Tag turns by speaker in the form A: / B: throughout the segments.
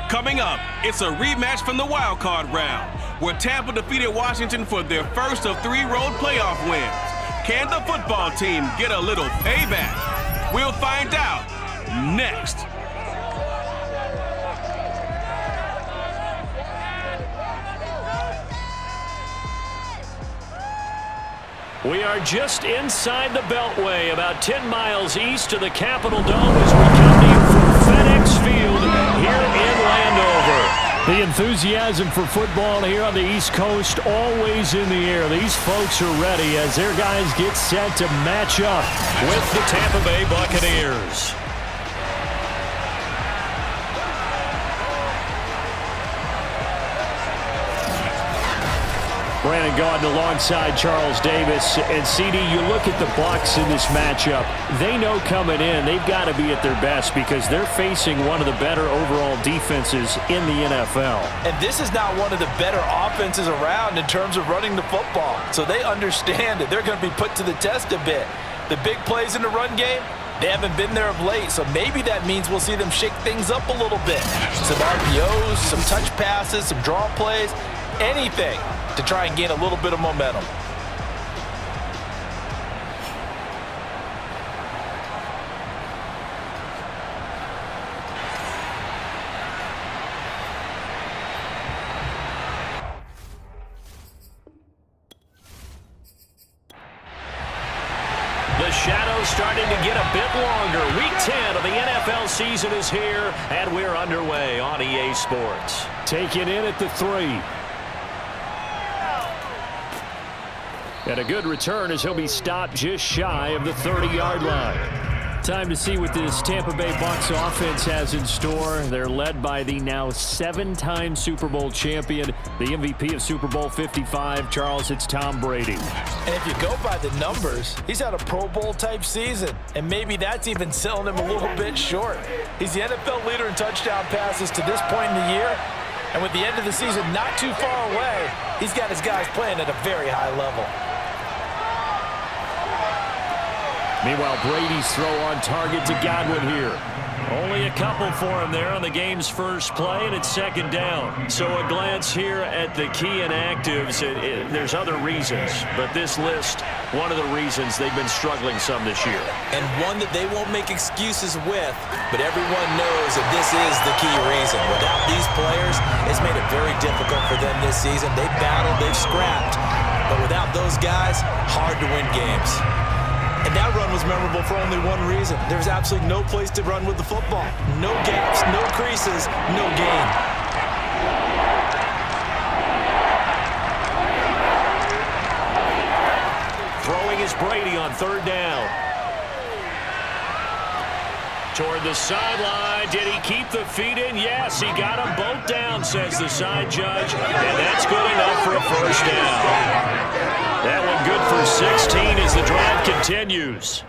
A: Coming up, it's a rematch from the wild card round, where Tampa defeated Washington for their first of 3 road playoff wins. Can the football team get a little payback? We'll find out next.
B: We are just inside the Beltway, about 10 miles east of the Capitol Dome as we come to you from FedEx Field here in Landover. The enthusiasm for football here on the East Coast always in the air. These folks are ready as their guys get set to match up with the Tampa Bay Buccaneers. Brandon Gaudin alongside Charles Davis. And CD, you look at the Bucs in this matchup. They know coming in they've got to be at their best because they're facing one of the better overall defenses in the NFL.
C: And this is not one of the better offenses around in terms of running the football. So they understand that they're going to be put to the test a bit. The big plays in the run game, they haven't been there of late, so maybe that means we'll see them shake things up a little bit. Some RPOs, some touch passes, some draw plays, anything to try and gain a little bit of momentum.
B: The shadow's starting to get a bit longer. Week 10 of the NFL season is here, and we're underway on EA Sports.
D: Taking in at the 3. And a good return as he'll be stopped just shy of the 30-yard line. Time to see what this Tampa Bay Bucs offense has in store. They're led by the now 7-time Super Bowl champion, the MVP of Super Bowl 55. Charles, it's Tom Brady.
C: And if you go by the numbers, he's had a Pro Bowl-type season, and maybe that's even selling him a little bit short. He's the NFL leader in touchdown passes to this point in the year, and with the end of the season not too far away, he's got his guys playing at a very high level.
D: Meanwhile, Brady's throw on target to Godwin here.
B: Only a couple for him there on the game's first play, and it's second down. So a glance here at the key inactives. There's other reasons, but this list, one of the reasons they've been struggling some this year.
C: And one that they won't make excuses with, but everyone knows that this is the key reason. Without these players, it's made it very difficult for them this season. They've battled, they've scrapped, but without those guys, hard to win games. And that run was memorable for only one reason. There's absolutely no place to run with the football. No gaps, no creases, no gain.
B: Throwing is Brady on third down. Toward the sideline. Did he keep the feet in? Yes, he got them both down, says the side judge. And that's good enough for a first down. That one good for 16 as the drive continues.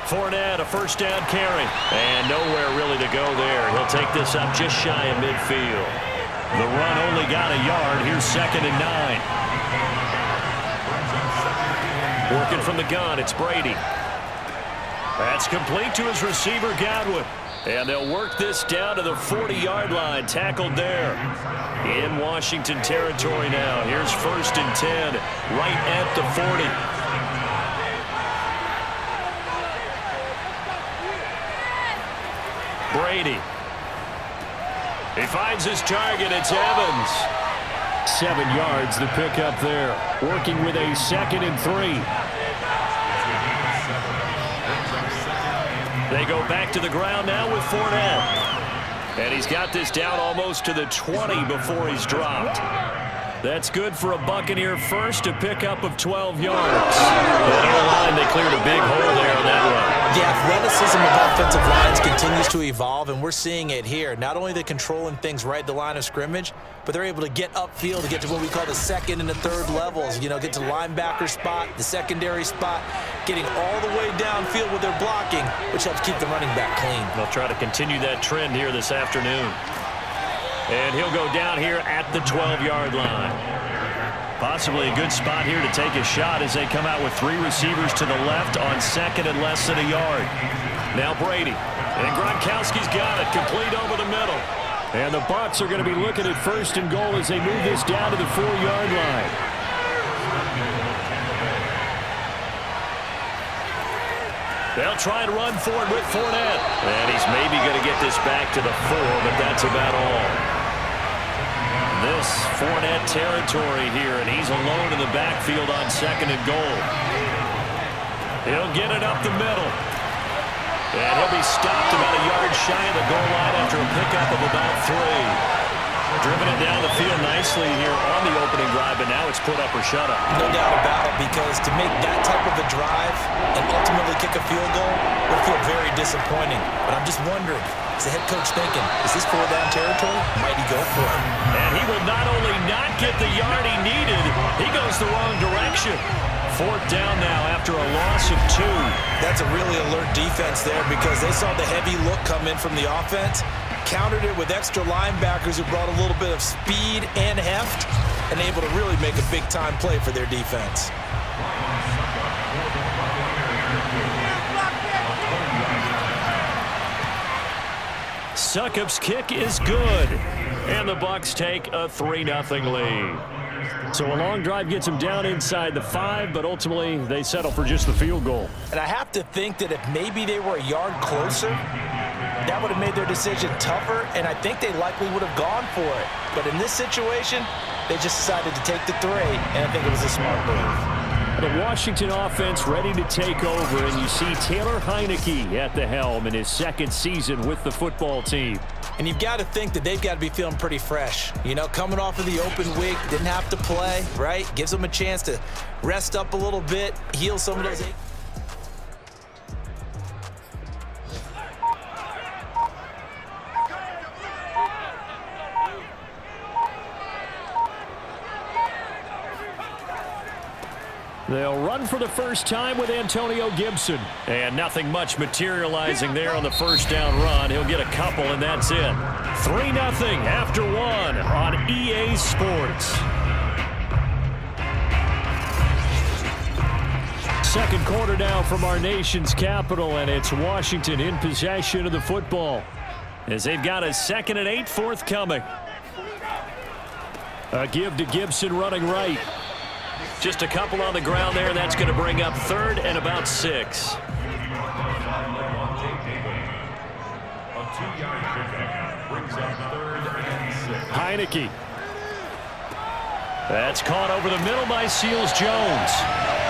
B: Fournette, a first down carry. And nowhere really to go there. He'll take this up just shy of midfield. The run only got a yard. Here's 2nd and 9. Working from the gun, it's Brady. That's complete to his receiver, Godwin. And they'll work this down to the 40-yard line. Tackled there. In Washington territory now. Here's 1st and 10, right at the 40. Brady. He finds his target. It's Evans.
D: 7 yards the pickup there. Working with a 2nd and 3.
B: They go back to the ground now with Fournette. And he's got this down almost to the 20 before he's dropped. That's good for a Buccaneer first, a pickup of 12 yards. And on the line, they cleared a big hole there on that run.
C: The athleticism schematism of offensive lines continues to evolve, and we're seeing it here. Not only are they controlling things right at the line of scrimmage, but they're able to get upfield to get to what we call the second and the third levels. You know, get to the linebacker spot, the secondary spot, getting all the way downfield with their blocking, which helps keep the running back clean.
B: They'll try to continue that trend here this afternoon. And he'll go down here at the 12-yard line. Possibly a good spot here to take a shot as they come out with 3 receivers to the left on second and less than a yard. Now Brady. And Gronkowski's got it. Complete over the middle.
D: And the Bucs are going to be looking at first and goal as they move this down to the 4-yard line.
B: They'll try and run for it with Fournette. And he's maybe going to get this back to the 4, but that's about all. This Fournette territory here, and he's alone in the backfield on second and goal. He'll get it up the middle. And he'll be stopped about a yard shy of the goal line after a pickup of about 3. Driven it down the field nicely here on the opening drive, but now it's put up or shut up.
C: No doubt about it, because to make that type of a drive and ultimately kick a field goal would feel very disappointing. But I'm just wondering, is the head coach thinking, is this 4-down territory? Might he go for it?
B: And he will not only not get the yard he needed, he goes the wrong direction. 4th down now after a loss of 2.
C: That's a really alert defense there, because they saw the heavy look come in from the offense, countered it with extra linebackers who brought a little bit of speed and heft, and able to really make a big-time play for their defense.
B: Succop's kick is good, and the Bucs take a 3-0 lead.
D: So a long drive gets them down inside the 5, but ultimately they settle for just the field goal.
C: And I have to think that if maybe they were a yard closer, that would have made their decision tougher, and I think they likely would have gone for it. But in this situation, they just decided to take the 3, and I think it was a smart move.
D: The Washington offense ready to take over, and you see Taylor Heineke at the helm in his 2nd season with the football team.
C: And you've got to think that they've got to be feeling pretty fresh. You know, coming off of the open week, didn't have to play, right? Gives them a chance to rest up a little bit, heal some of those.
D: They'll run for the first time with Antonio Gibson.
B: And nothing much materializing there on the first down run. He'll get a couple, and that's it. 3-0 after 1 on EA Sports.
D: Second quarter now from our nation's capital, and it's Washington in possession of the football.
B: As they've got a 2nd and 8 forthcoming.
D: A give to Gibson running right.
B: Just a couple on the ground there. That's going to bring up 3rd and about 6.
E: A 2-yard pickup brings up 3rd and 6.
D: Heineke.
B: That's caught over the middle by Seals-Jones.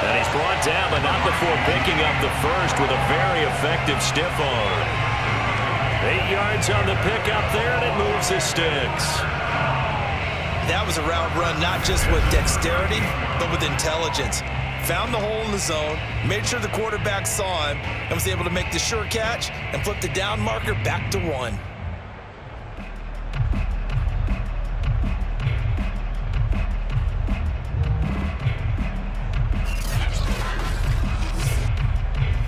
B: And he's brought down, but not before picking up the first with a very effective stiff arm. 8 yards on the pickup there, and it moves the sticks.
C: That was a route run not just with dexterity, but with intelligence. Found the hole in the zone, made sure the quarterback saw him, and was able to make the sure catch and flip the down marker back to 1.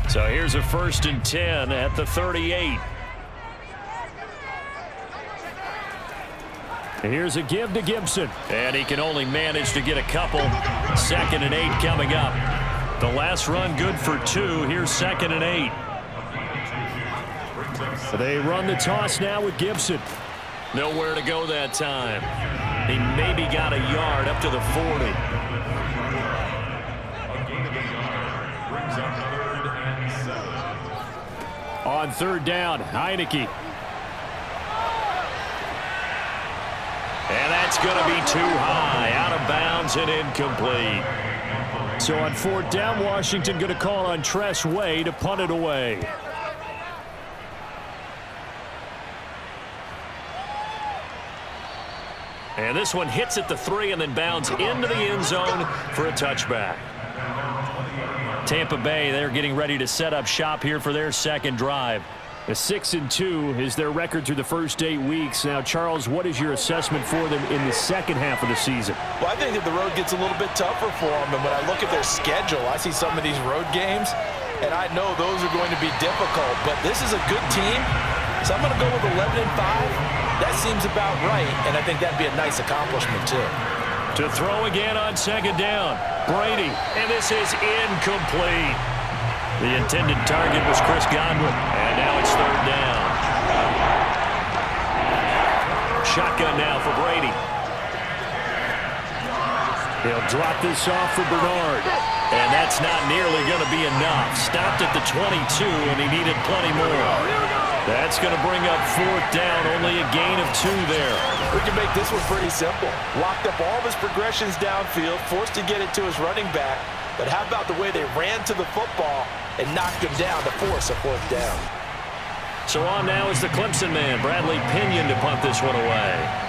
B: So here's a 1st and 10 at the 38.
D: Here's a give to Gibson.
B: And he can only manage to get a couple. 2nd and 8 coming up. The last run good for 2. Here's 2nd and 8.
D: They run the toss now with Gibson.
B: Nowhere to go that time. He maybe got a yard up to the 40.
E: A gain of a yard brings up 3rd and 7.
D: On 3rd down, Heineke.
B: And that's going to be too high, out of bounds and incomplete.
D: So on 4th down, Washington going to call on Tress Way to punt it away.
B: And this one hits at the 3 and then bounds into the end zone for a touchback. Tampa Bay, they're getting ready to set up shop here for their second drive.
D: A 6-2 is their record through the first 8 weeks. Now, Charles, what is your assessment for them in the second half of the season?
C: Well, I think that the road gets a little bit tougher for them. And when I look at their schedule, I see some of these road games, and I know those are going to be difficult. But this is a good team, so I'm going to go with 11-5. That seems about right, and I think that'd be a nice accomplishment, too.
B: To throw again on second down, Brady, and this is incomplete. The intended target was Chris Godwin, and now it's third down. Shotgun now for Brady.
D: He'll drop this off for Bernard.
B: And that's not nearly going to be enough. Stopped at the 22, and he needed plenty more. That's going to bring up fourth down, only a gain of 2 there.
C: We can make this one pretty simple. Locked up all of his progressions downfield, forced to get it to his running back. But how about the way they ran to the football and knocked him down to force a fourth down?
B: So on now is the Clemson man, Bradley Pinion, to punt this one away.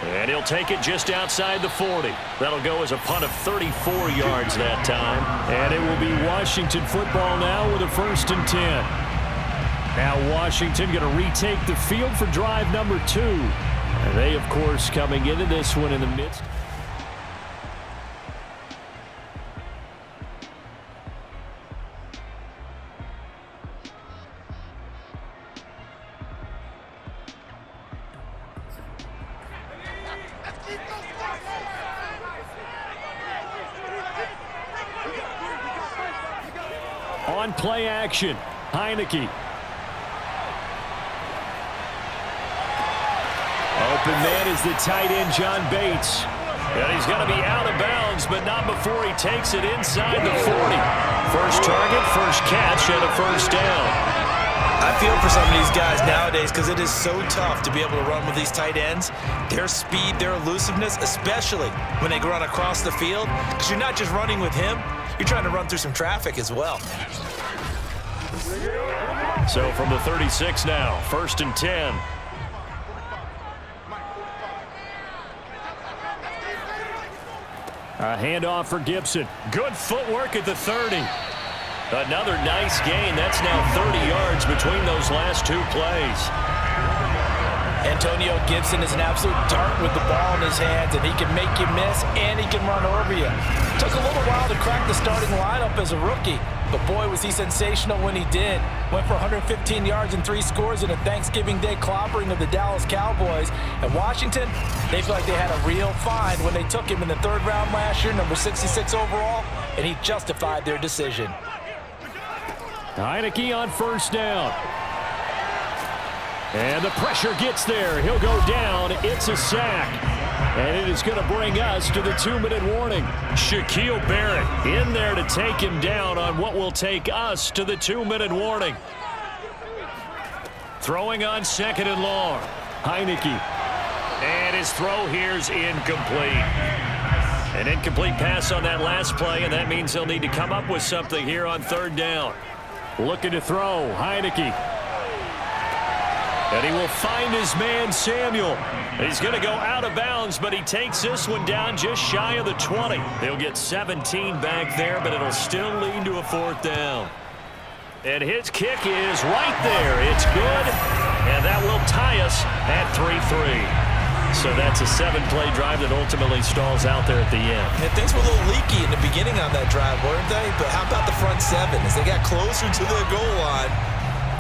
B: And he'll take it just outside the 40. That'll go as a punt of 34 yards that time.
D: And it will be Washington football now with a 1st and 10. Now Washington going to retake the field for drive number 2. And they, of course, coming into this one in the midst. On play action, Heineke. Open man is the tight end, John Bates.
B: And he's going to be out of bounds, but not before he takes it inside the 40. First target, first catch, and a first down.
C: I feel for some of these guys nowadays because it is so tough to be able to run with these tight ends. Their speed, their elusiveness, especially when they run across the field, because you're not just running with him, you're trying to run through some traffic as well.
B: So from the 36 now, 1st and 10.
D: A handoff for Gibson.
B: Good footwork at the 30. Another nice gain. That's now 30 yards between those last 2 plays.
C: Antonio Gibson is an absolute dart with the ball in his hands, and he can make you miss, and he can run over you. Took a little while to crack the starting lineup as a rookie, but boy, was he sensational when he did. Went for 115 yards and 3 scores in a Thanksgiving Day clobbering of the Dallas Cowboys. And Washington, they feel like they had a real find when they took him in the 3rd round last year, number 66 overall, and he justified their decision.
D: Heineke on 1st down. And the pressure gets there. He'll go down. It's a sack. And it is going to bring us to the 2-minute warning.
B: Shaquille Barrett in there to take him down on what will take us to the 2-minute warning. Throwing on 2nd and long.
D: Heineke.
B: And his throw here's incomplete. An incomplete pass on that last play, and that means they'll need to come up with something here on 3rd down.
D: Looking to throw. Heineke.
B: And he will find his man, Samuel. He's going to go out of bounds, but he takes this one down just shy of the 20. He'll get 17 back there, but it'll still lead to a 4th down. And his kick is right there. It's good, and that will tie us at 3-3. So that's a 7-play drive that ultimately stalls out there at the end.
C: And things were a little leaky in the beginning on that drive, weren't they? But how about the front 7? As they got closer to the goal line,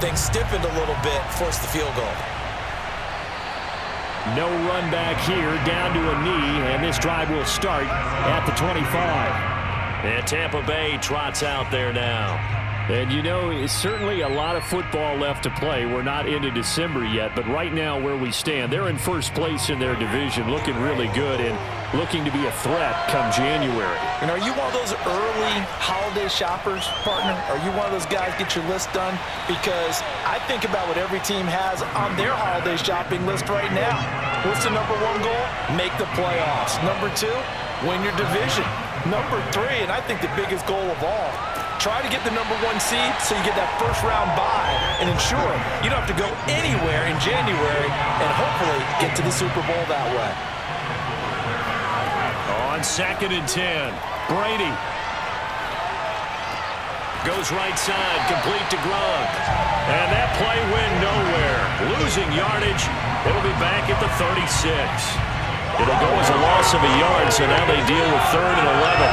C: things stiffened a little bit, forced the field goal.
D: No run back here, down to a knee, and this drive will start at the 25.
B: And Tampa Bay trots out there now.
D: And you know, it's certainly a lot of football left to play. We're not into December yet, but right now where we stand, they're in 1st place in their division, looking really good and looking to be a threat come January.
C: And are you one of those early holiday shoppers, partner? Are you one of those guys get your list done? Because I think about what every team has on their holiday shopping list right now. What's the number 1 goal? Make the playoffs. Number 2, win your division. Number 3, and I think the biggest goal of all, Try to get the #1 seed so you get that first-round bye and ensure you don't have to go anywhere in January and hopefully get to the Super Bowl that way.
B: On 2nd and 10, Brady. Goes right side, complete to Gronk. And that play went nowhere. Losing yardage. It'll be back at the 36. It'll go as a loss of a yard, so now they deal with 3rd and 11.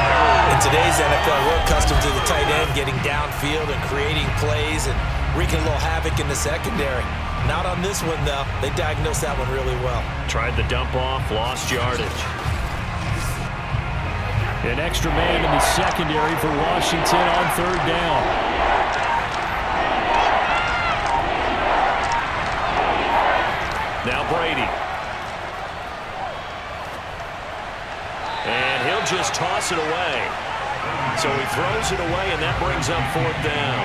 C: In today's NFL, we're accustomed to the tight end getting downfield and creating plays and wreaking a little havoc in the secondary. Not on this one, though. They diagnosed that one really well.
B: Tried the dump off, lost yardage. An extra man in the secondary for Washington on 3rd down. Now Brady. And he'll just toss it away. So he throws it away, and that brings up 4th down.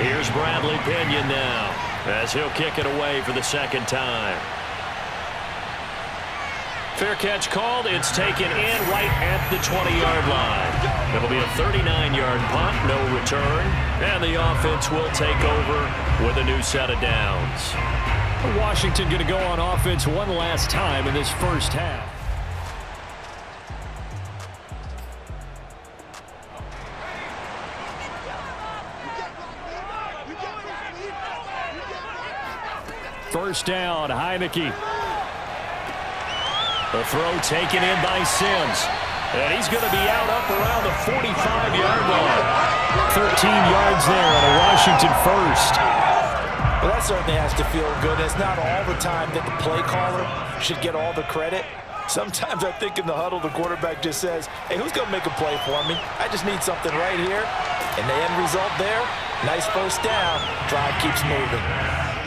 B: Here's Bradley Pinion now as he'll kick it away for the 2nd time. Fair catch called. It's taken in right at the 20-yard line. It'll be a 39-yard punt, no return, and the offense will take over with a new set of downs. Washington going to go on offense one last time in this first half. First down, Heineke. The throw taken in by Sims. And he's going to be out up around the 45-yard line. 13 yards there on a Washington first.
C: Well, that certainly has to feel good. It's not all the time that the play caller should get all the credit. Sometimes I think in the huddle, the quarterback just says, hey, who's going to make a play for me? I just need something right here. And the end result there, nice first down. Drive keeps moving.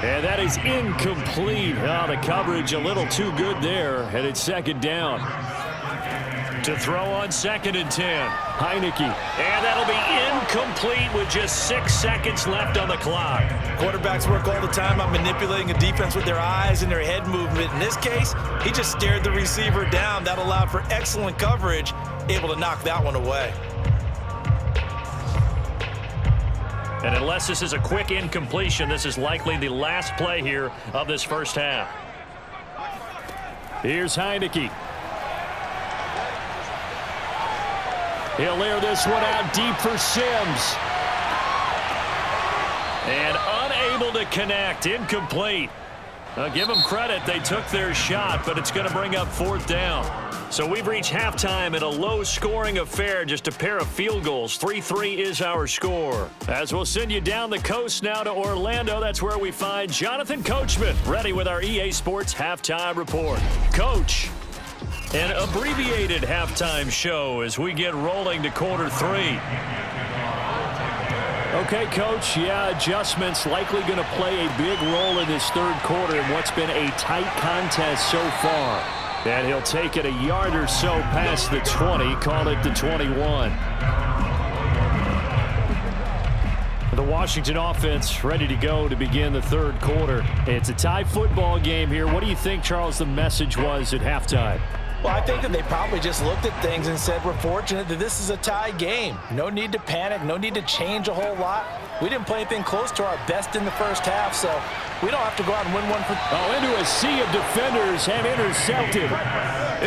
B: And that is incomplete. Oh, the coverage a little too good there. And it's 2nd down. To throw on 2nd and 10. Heineke. And that'll be incomplete with just 6 seconds left on the clock.
C: Quarterbacks work all the time on manipulating a defense with their eyes and their head movement. In this case, he just stared the receiver down. That allowed for excellent coverage, able to knock that one away.
B: And unless this is a quick incompletion, this is likely the last play here of this first half. Here's Heineke. He'll air this one out deep for Sims. And unable to connect. Incomplete. Give them credit. They took their shot, but it's going to bring up 4th down. So we've reached halftime in a low-scoring affair, just a pair of field goals. 3-3 is our score. As we'll send you down the coast now to Orlando, that's where we find Jonathan Coachman, ready with our EA Sports Halftime Report. Coach, an abbreviated halftime show as we get rolling to quarter 3. Okay, Coach, yeah, adjustments likely going to play a big role in this 3rd quarter in what's been a tight contest so far. And he'll take it a yard or so past the 20, call it the 21. The Washington offense ready to go to begin the 3rd quarter. It's a tie football game here. What do you think, Charles, the message was at halftime?
C: Well, I think that they probably just looked at things and said, we're fortunate that this is a tie game. No need to panic, no need to change a whole lot. We didn't play anything close to our best in the first half, so we don't have to go out and win one for...
B: Oh, into a sea of defenders and intercepted.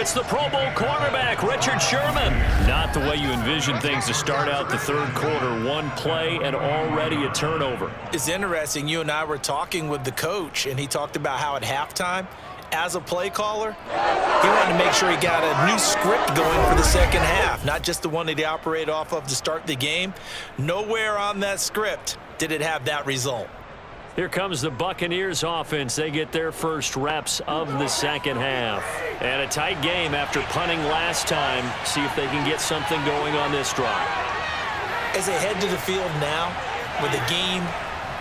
B: It's the Pro Bowl cornerback, Richard Sherman. Not the way you envision things to start out the 3rd quarter. One play and already a turnover.
C: It's interesting. You and I were talking with the coach, and he talked about how at halftime, as a play caller, he wanted to make sure he got a new script going for the 2nd half, not just the one that he operated off of to start the game. Nowhere on that script did it have that result.
B: Here comes the Buccaneers offense. They get their first reps of the 2nd half. And a tight game after punting last time. See if they can get something going on this drive.
C: As they head to the field now, with the game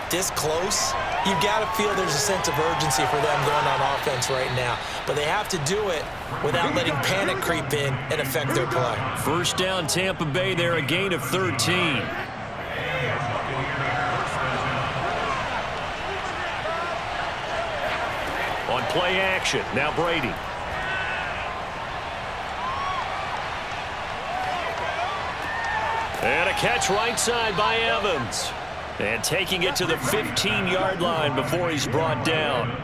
C: this close, you've got to feel there's a sense of urgency for them going on offense right now. But they have to do it without letting panic creep in and affect their play.
B: First down, Tampa Bay there, a gain of 13. On play action, now Brady. And a catch right side by Evans. And taking it to the 15-yard line before he's brought down.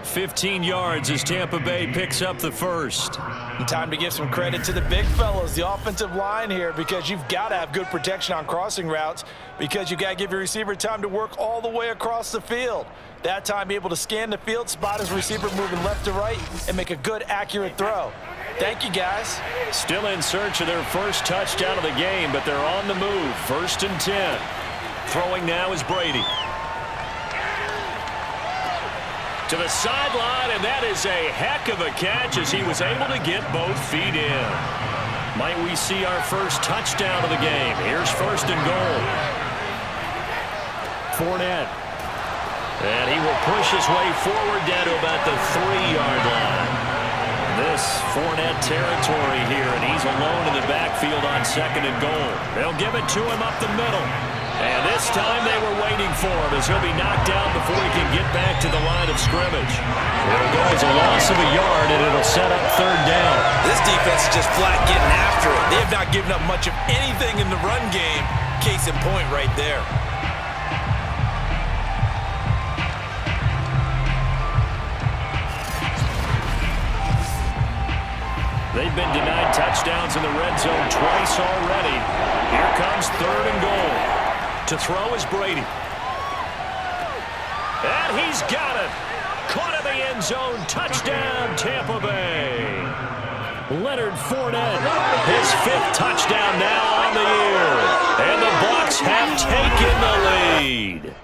B: 15 yards as Tampa Bay picks up the first.
C: And time to give some credit to the big fellas, the offensive line here, because you've got to have good protection on crossing routes, because you've got to give your receiver time to work all the way across the field. That time able to scan the field, spot his receiver moving left to right, and make a good, accurate throw. Thank you, guys.
B: Still in search of their first touchdown of the game, but they're on the move. 1st and 10. Throwing now is Brady. To the sideline, and that is a heck of a catch as he was able to get both feet in. Might we see our first touchdown of the game? Here's 1st and goal. Fournette. And he will push his way forward down to about the 3-yard line. This Fournette territory here, and he's alone in the backfield on 2nd and goal. They'll give it to him up the middle. And this time they were waiting for him as he'll be knocked out before he can get back to the line of scrimmage. It'll go as a loss of a yard, and it'll set up 3rd down.
C: This defense is just flat getting after it. They have not given up much of anything in the run game. Case in point right there.
B: They've been denied touchdowns in the red zone twice already. Here comes 3rd and goal. To throw is Brady. And he's got it. Caught in the end zone. Touchdown, Tampa Bay. Leonard Fournette. His 5th touchdown now on the year. And the Bucs have taken the lead.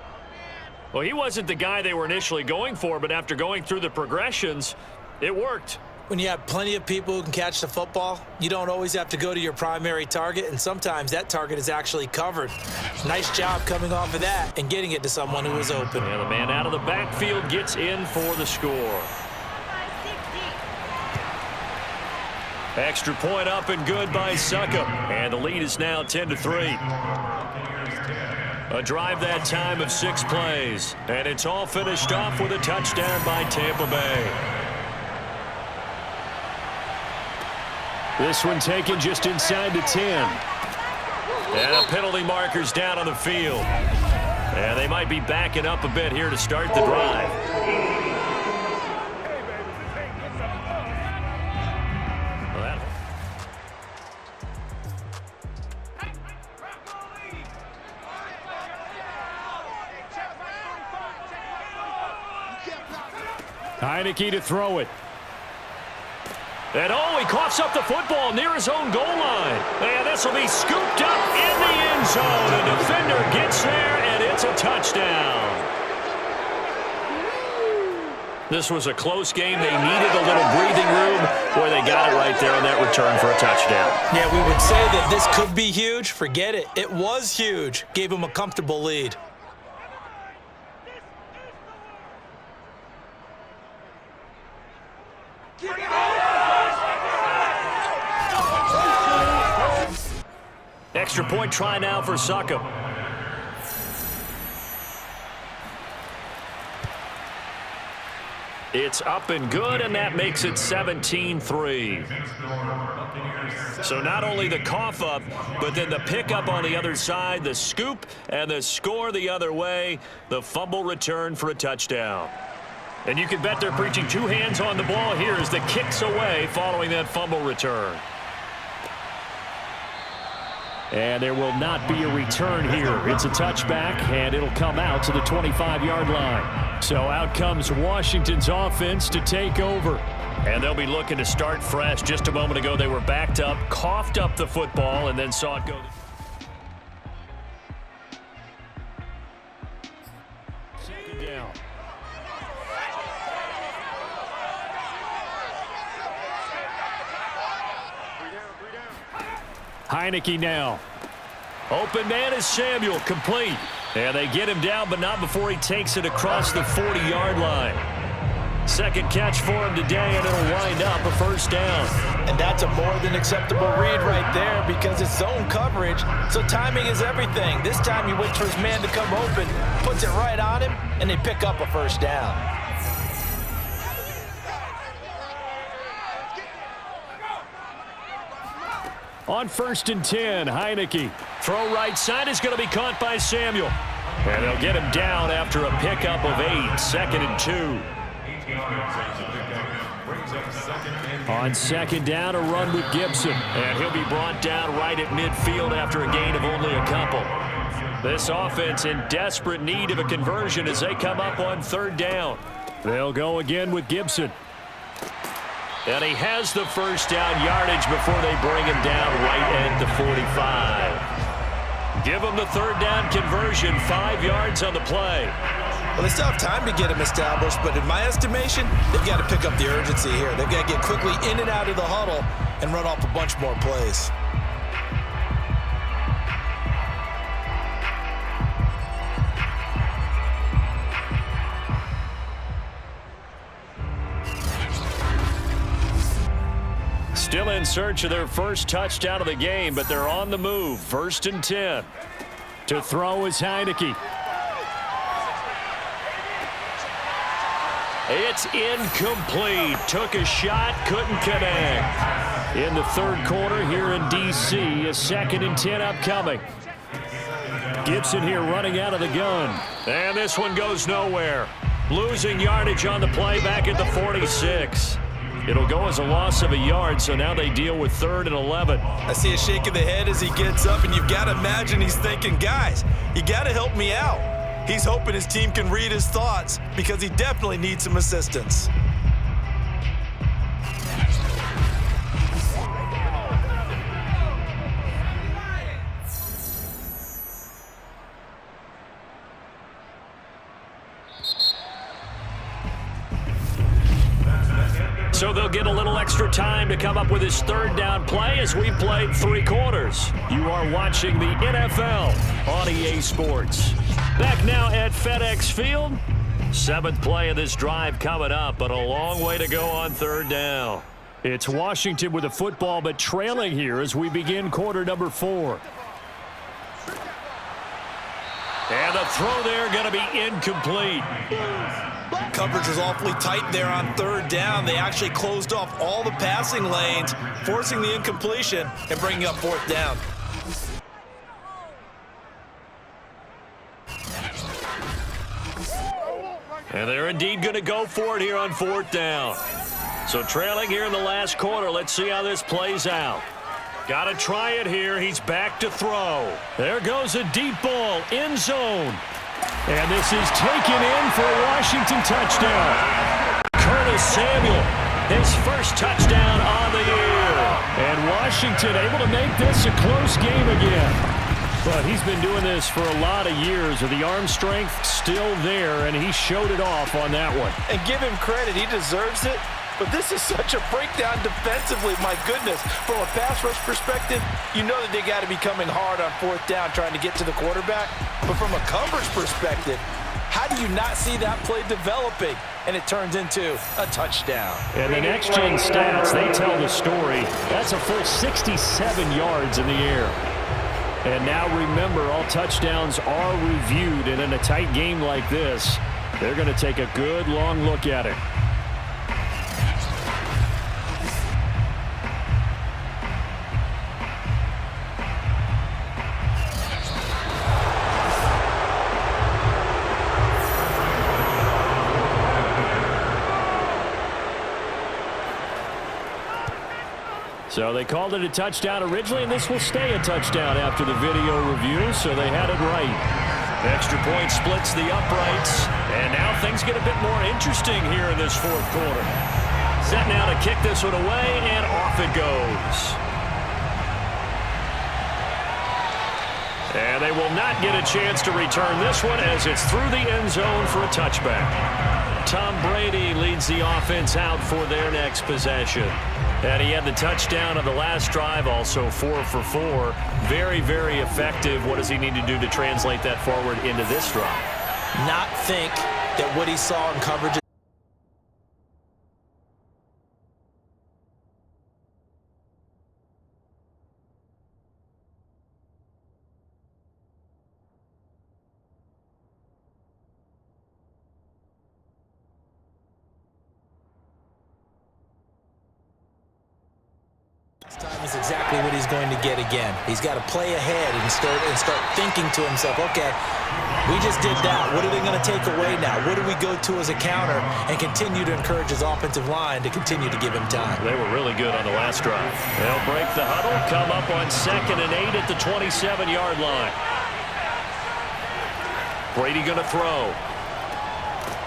B: Well, he wasn't the guy they were initially going for, but after going through the progressions, it worked.
C: When you have plenty of people who can catch the football, you don't always have to go to your primary target, and sometimes that target is actually covered. Nice job coming off of that and getting it to someone who was open.
B: And the man out of the backfield gets in for the score. Extra point up and good by Suckup. And the lead is now 10-3. A drive that time of 6 plays. And it's all finished off with a touchdown by Tampa Bay. This one taken just inside the 10. And a penalty marker's down on the field. And they might be backing up a bit here to start the drive. Heineke to throw it. And oh, he coughs up the football near his own goal line. And this will be scooped up in the end zone. The defender gets there, and it's a touchdown. This was a close game. They needed a little breathing room. Boy, they got it right there on that return for a touchdown.
C: Yeah, we would say that this could be huge. Forget it. It was huge. Gave him a comfortable lead. Extra point try now for Suckup.
B: It's up and good, and that makes it 17-3. So not only the cough up, but then the pickup on the other side, the scoop, and the score the other way, the fumble return for a touchdown. And you can bet they're preaching 2 hands on the ball here as the kicks away following that fumble return. And there will not be a return here. It's a touchback, and it'll come out to the 25-yard line. So out comes Washington's offense to take over. And they'll be looking to start fresh. Just a moment ago, they were backed up, coughed up the football, and then saw it go. Second down. Heineke now. Open man is Samuel, complete. And they get him down, but not before he takes it across the 40-yard line. Second catch for him today, and it'll wind up a first down.
C: And that's a more than acceptable read right there because it's zone coverage, so timing is everything. This time he waits for his man to come open, puts it right on him, and they pick up a first down.
B: On 1st and 10, Heineke. Throw right side is going to be caught by Samuel. And they'll get him down after a pickup of 8, 2nd and 2.
E: 8 yards as the pickup brings up 2nd and 8.
B: On 2nd down, a run with Gibson. And he'll be brought down right at midfield after a gain of only a couple. This offense in desperate need of a conversion as they come up on 3rd down. They'll go again with Gibson. And he has the first down yardage before they bring him down right at the 45. Give him the 3rd down conversion, 5 yards on the play.
C: Well, they still have time to get him established, but in my estimation, they've got to pick up the urgency here. They've got to get quickly in and out of the huddle and run off a bunch more plays.
B: Still in search of their first touchdown of the game, but they're on the move. 1st and 10. To throw is Heineke. It's incomplete. Took a shot, couldn't connect. In the 3rd quarter here in D.C., a 2nd and 10 upcoming. Gibson here running out of the gun. And this one goes nowhere. Losing yardage on the play back at the 46. It'll go as a loss of a yard, so now they deal with 3rd and 11.
C: I see a shake of the head as he gets up, and you've got to imagine he's thinking, guys, you got to help me out. He's hoping his team can read his thoughts because he definitely needs some assistance.
B: So they'll get a little extra time to come up with his 3rd down play as we played 3 quarters. You are watching the NFL on EA Sports. Back now at FedEx Field. 7th play of this drive coming up, but a long way to go on 3rd down. It's Washington with the football, but trailing here as we begin quarter number 4. And the throw there going to be incomplete.
C: Coverage was awfully tight there on 3rd down. They actually closed off all the passing lanes, forcing the incompletion and bringing up 4th down.
B: And they're indeed going to go for it here on 4th down. So trailing here in the last quarter. Let's see how this plays out. Got to try it here. He's back to throw. There goes a deep ball, end zone. And this is taken in for a Washington touchdown. Curtis Samuel, his first touchdown on the year. And Washington able to make this a close game again. But he's been doing this for a lot of years with the arm strength still there, and he showed it off on that one.
C: And give him credit, he deserves it. But this is such a breakdown defensively, my goodness. From a pass rush perspective, you know that they got to be coming hard on 4th down trying to get to the quarterback. But from a coverage perspective, how do you not see that play developing? And it turns into a touchdown.
B: And the next-gen stats, they tell the story. That's a full 67 yards in the air. And now remember, all touchdowns are reviewed, and in a tight game like this, they're going to take a good long look at it. So they called it a touchdown originally, and this will stay a touchdown after the video review, so they had it right. Extra point splits the uprights, and now things get a bit more interesting here in this 4th quarter. Set now to kick this one away, and off it goes. And they will not get a chance to return this one as it's through the end zone for a touchback. Tom Brady leads the offense out for their next possession. And he had the touchdown on the last drive, also 4 for 4. Very, very effective. What does he need to do to translate that forward into this drive?
C: Not think that what he saw in coverage This time is exactly what he's going to get again. He's got to play ahead and start thinking to himself, okay, we just did that. What are they going to take away now? What do we go to as a counter? And continue to encourage his offensive line to continue to give him time.
B: They were really good on the last drive. They'll break the huddle, come up on 2nd and 8 at the 27-yard line. Brady going to throw.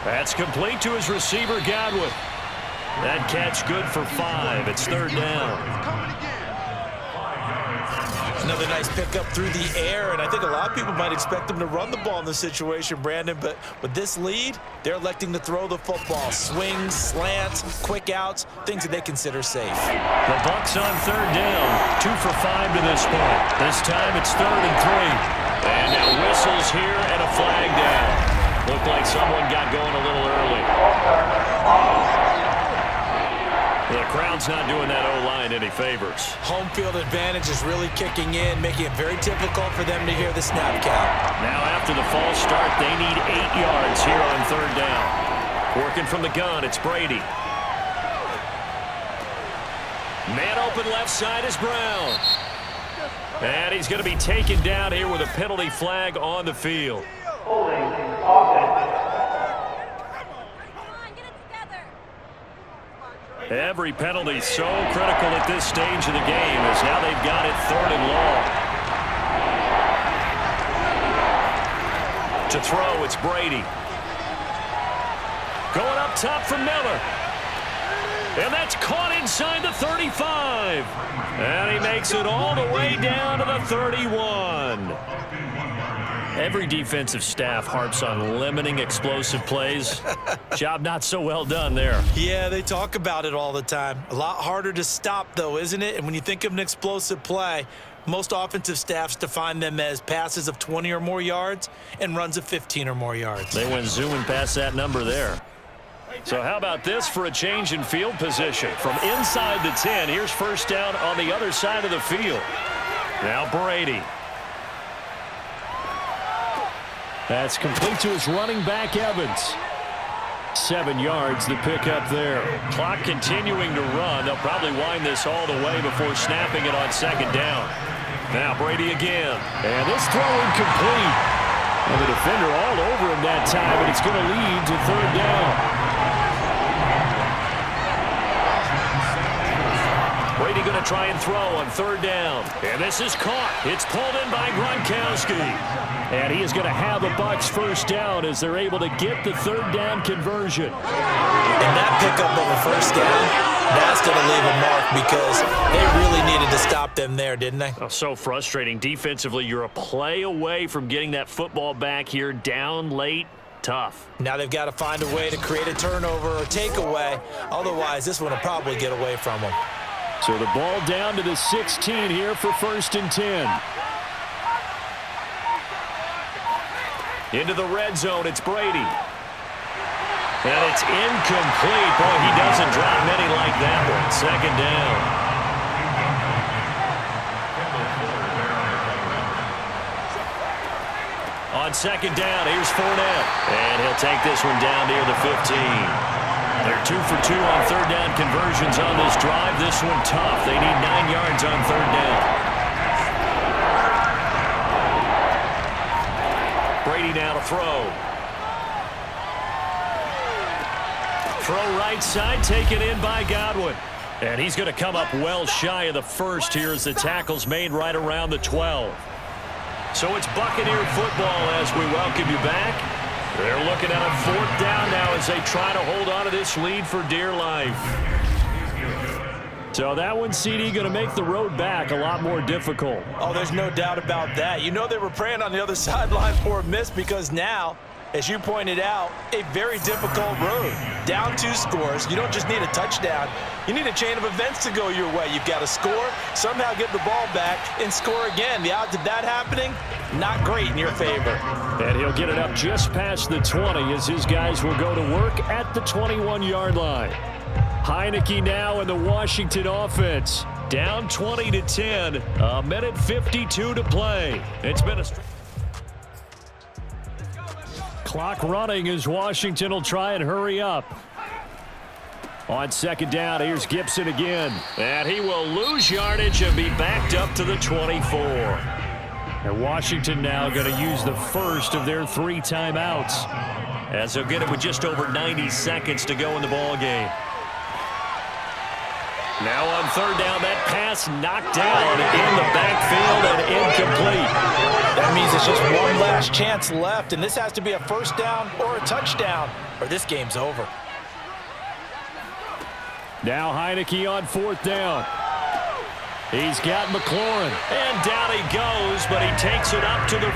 B: That's complete to his receiver, Godwin. That catch good for 5. It's 3rd down.
C: Another nice pickup through the air, and I think a lot of people might expect them to run the ball in this situation, Brandon, but with this lead, they're electing to throw the football. Swings, slants, quick outs, things that they consider safe.
B: The Bucs on 3rd down. 2 for 5 to this point. This time it's 3rd and 3. And now whistles here and a flag down. Looked like someone got going a little early. The crowd's not doing that O-line any favors.
C: Home field advantage is really kicking in, making it very difficult for them to hear the snap count.
B: Now after the false start, they need 8 yards here on 3rd down. Working from the gun, it's Brady. Man open left side is Brown. And he's going to be taken down here with a penalty flag on the field. Every penalty so critical at this stage of the game as now they've got it 3rd and long. To throw, it's Brady. Going up top for Miller. And that's caught inside the 35. And he makes it all the way down to the 31. Every defensive staff harps on limiting explosive plays. Job not so well done there.
C: Yeah, they talk about it all the time. A lot harder to stop, though, isn't it? And when you think of an explosive play, most offensive staffs define them as passes of 20 or more yards and runs of 15 or more yards.
B: They went zooming past that number there. So how about this for a change in field position? From inside the 10, here's 1st down on the other side of the field. Now Brady. That's complete to his running back, Evans. 7 yards, the pickup there. Clock continuing to run. They'll probably wind this all the way before snapping it on 2nd down. Now Brady again. And this throw incomplete. And the defender all over him that time, and it's going to lead to 3rd down. Brady going to try and throw on 3rd down. And this is caught. It's pulled in by Gronkowski. And he is going to have the Bucs 1st down as they're able to get the 3rd down conversion.
C: And that pickup of a 1st down, that's going to leave a mark because they really needed to stop them there, didn't they?
B: Oh, so frustrating. Defensively, you're a play away from getting that football back here down late. Tough.
C: Now they've got to find a way to create a turnover or takeaway. Otherwise, this one will probably get away from them.
B: So the ball down to the 16 here for 1st and 10. Into the red zone, it's Brady. And it's incomplete. Boy, he doesn't drop many like that one. 2nd down. On 2nd down, here's Fournette. And he'll take this one down near the 15. They're 2 for 2 on 3rd down conversions on this drive. This one tough. They need 9 yards on 3rd down. Brady now to throw. Throw right side, taken in by Godwin. And he's going to come up well shy of the 1st here as the tackle's made right around the 12. So it's Buccaneer football as we welcome you back. They're looking at a 4th down now as they try to hold on to this lead for dear life. So that one, CD, going to make the road back a lot more difficult.
C: Oh, there's no doubt about that. You know they were praying on the other sideline for a miss because now, as you pointed out, a very difficult road. Down 2 scores. You don't just need a touchdown. You need a chain of events to go your way. You've got to score, somehow get the ball back, and score again. The odds of that happening, not great in your favor.
B: And he'll get it up just past the 20 as his guys will go to work at the 21-yard line. Heineke now in the Washington offense. Down 20-10. A minute 52 to play. It's been a clock running as Washington will try and hurry up. On second down, here's Gibson again. And he will lose yardage and be backed up to the 24. And Washington now going to use the first of their 3 timeouts, as they'll get it with just over 90 seconds to go in the ball game. Now on third down, that pass knocked down in the backfield and incomplete.
C: That means it's just one last chance left, and this has to be a first down or a touchdown, or this game's over.
B: Now Heineke on fourth down. He's got McLaurin. And down he goes, but he takes it up to the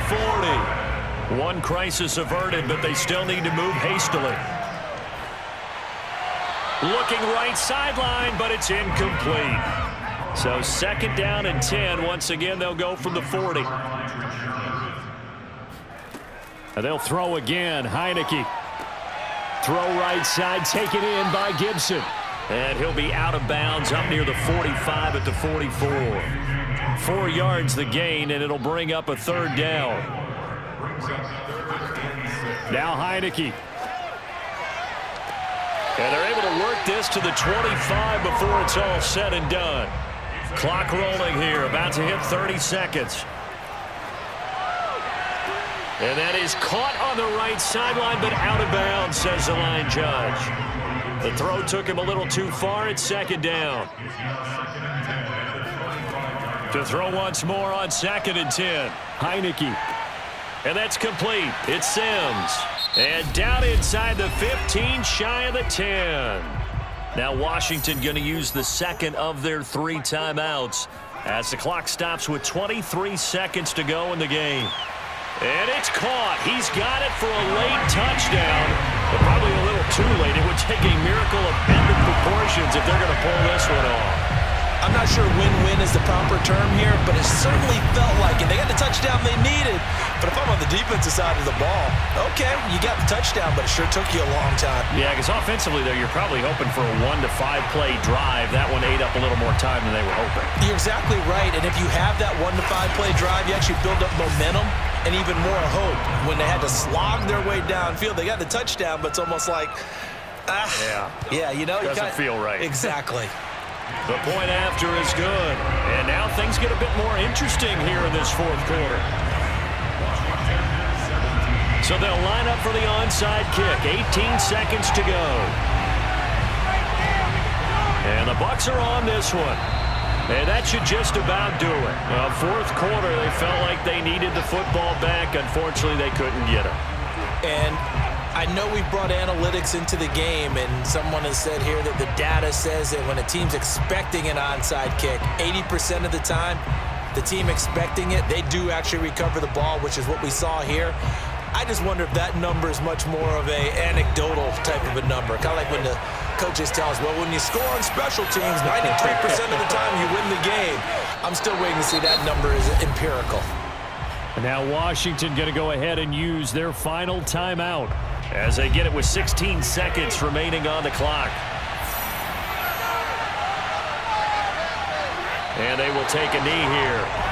B: 40. One crisis averted, but they still need to move hastily. Looking right sideline, but it's incomplete. So second down and 10. Once again, they'll go from the 40. And they'll throw again. Heineke. Throw right side, taken in by Gibson. And he'll be out of bounds up near the 45 at the 44. 4 yards the gain, and it'll bring up a third down. Now Heineke. And they're able to work this to the 25 before it's all said and done. Clock rolling here, about to hit 30 seconds. And that is caught on the right sideline, but out of bounds, says the line judge. The throw took him a little too far at second down. To throw once more on second and 10. Heineke. And that's complete. It's Sims. And down inside the 15, shy of the 10. Now Washington going to use the second of their 3 timeouts as the clock stops with 23 seconds to go in the game. And it's caught. He's got it for a late touchdown, but probably a little too late. It would take a miracle of epic proportions if they're going to pull this one off.
C: I'm not sure win-win is the proper term here, but it certainly felt like it. They got the touchdown they needed, but if I'm on the defensive side of the ball, okay, you got the touchdown, but it sure took you a long time.
B: Yeah, because offensively, though, you're probably hoping for a 1 to 5 play drive. That one ate up a little more time than they were hoping.
C: You're exactly right, and if you have that 1 to 5 play drive, you actually build up momentum and even more hope. When they had to slog their way downfield, they got the touchdown, but it's almost like, you know,
B: doesn't feel right.
C: Exactly.
B: The point after is good. And now things get a bit more interesting here in this fourth quarter. So they'll line up for the onside kick. 18 seconds to go. And the Bucs are on this one. And that should just about do it. Fourth quarter, they felt like they needed the football back. Unfortunately, they couldn't get it.
C: And I know we've brought analytics into the game, and someone has said here that the data says that when a team's expecting an onside kick, 80% of the time, the team expecting it, they do actually recover the ball, which is what we saw here. I just wonder if that number is much more of a anecdotal type of a number. Kind of like when the coaches tell us, well, when you score on special teams, 93% of the time you win the game. I'm still waiting to see that number is empirical.
B: And now Washington going to go ahead and use their final timeout as they get it with 16 seconds remaining on the clock. And they will take a knee here.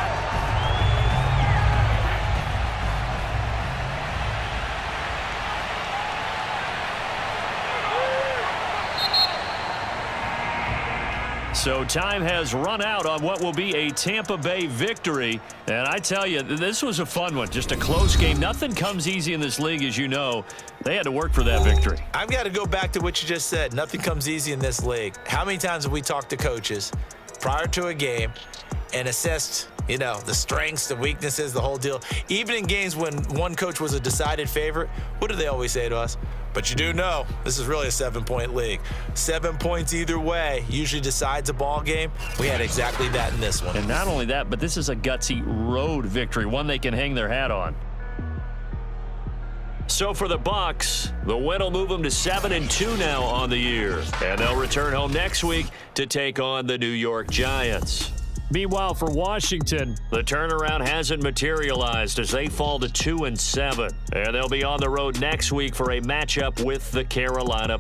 B: So time has run out on what will be a Tampa Bay victory. And I tell you, this was a fun one. Just a close game. Nothing comes easy in this league, as you know. They had to work for that victory.
C: I've got to go back to what you just said. Nothing comes easy in this league. How many times have we talked to coaches prior to a game and assessed, you know, the strengths, the weaknesses, the whole deal? Even in games when one coach was a decided favorite, what do they always say to us? But you do know this is really a 7-point league. 7 points either way usually decides a ball game. We had exactly that in this one.
B: And not only that, but this is a gutsy road victory, one they can hang their hat on. So for the Bucs, the win will move them to 7-2 now on the year. And they'll return home next week to take on the New York Giants. Meanwhile, for Washington, the turnaround hasn't materialized as they fall to 2-7. And they'll be on the road next week for a matchup with the Carolina